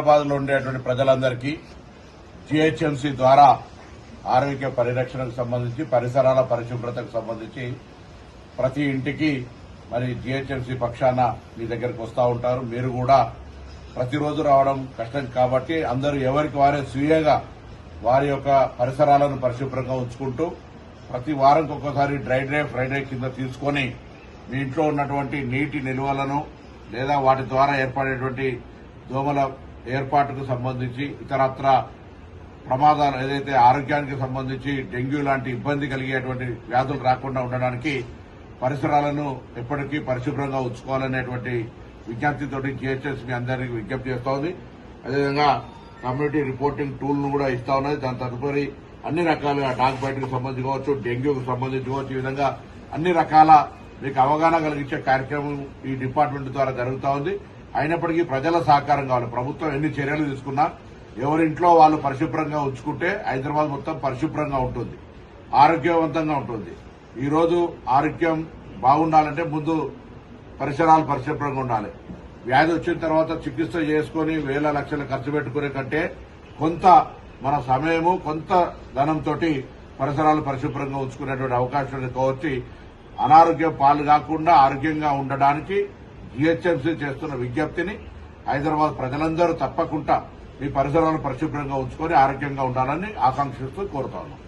హైదరాబాద్ లో ఉండేటువంటి ప్రజలందరికీ జీహెచ్ఎంసీ ద్వారా ఆరోగ్య పరిరక్షణకు సంబంధించి పరిసరాల పరిశుభ్రతకు సంబంధించి ప్రతి ఇంటికి మరి జీహెచ్ఎంసీ పక్షాన మీ దగ్గరికి వస్తూ ఉంటారు. మీరు కూడా ప్రతిరోజు రావడం కష్టం కాబట్టి అందరూ ఎవరికి వారే స్వీయంగా వారి యొక్క పరిసరాలను పరిశుభ్రంగా ఉంచుకుంటూ ప్రతి వారంకి ఒక్కసారి ఫ్రైడే కింద తీసుకొని మీ ఇంట్లో ఉన్నటువంటి నీటి నిల్వలను లేదా వాటి ద్వారా ఏర్పడేటువంటి దోమల ఏర్పాటుకు సంబంధించి ఇతరత్ర ప్రమాదాలు ఏదైతే ఆరోగ్యానికి సంబంధించి డెంగ్యూ లాంటి ఇబ్బంది కలిగేటువంటి వ్యాధులు రాకుండా ఉండడానికి పరిసరాలను ఎప్పటికీ పరిశుభ్రంగా ఉంచుకోవాలనేటువంటి విజ్ఞప్తితోటి జీహెచ్ఎంసీ మీ అందరికీ విజ్ఞప్తి చేస్తా ఉంది. అదేవిధంగా కమ్యూనిటీ రిపోర్టింగ్ టూల్ ను కూడా ఇస్తా ఉన్నది. దాని తదుపరి అన్ని రకాలుగా డాగ్ బైట్ కు సంబంధించి కావచ్చు, డెంగ్యూకు సంబంధించి కావచ్చు, ఈ విధంగా అన్ని రకాల మీకు అవగాహన కలిగించే కార్యక్రమం ఈ డిపార్ట్మెంట్ ద్వారా జరుగుతూ ఉంది. అయినప్పటికీ ప్రజల సహకారం కావాలి. ప్రభుత్వం ఎన్ని చర్యలు తీసుకున్నా ఎవరింట్లో వాళ్ళు పరిశుభ్రంగా ఉంచుకుంటే హైదరాబాద్ మొత్తం పరిశుభ్రంగా ఉంటుంది, ఆరోగ్యవంతంగా ఉంటుంది. ఈ రోజు ఆరోగ్యం బాగుండాలంటే ముందు పరిసరాలు పరిశుభ్రంగా ఉండాలి. వ్యాధి వచ్చిన తర్వాత చికిత్స చేసుకుని వేల లక్షలు ఖర్చు పెట్టుకునే కంటే కొంత మన సమయము కొంత ధనంతో పరిసరాలు పరిశుభ్రంగా ఉంచుకునేటువంటి అవకాశం కావచ్చు. అనారోగ్యం పాలు కాకుండా ఆరోగ్యంగా ఉండడానికి జీహెచ్ఎంసీ చేస్తున్న విజ్ఞప్తిని హైదరాబాద్ ప్రజలందరూ తప్పకుండా మీ పరిసరాలను పరిశుభ్రంగా ఉంచుకొని ఆరోగ్యంగా ఉండాలని ఆకాంక్షిస్తూ కోరుతా ఉన్నాం.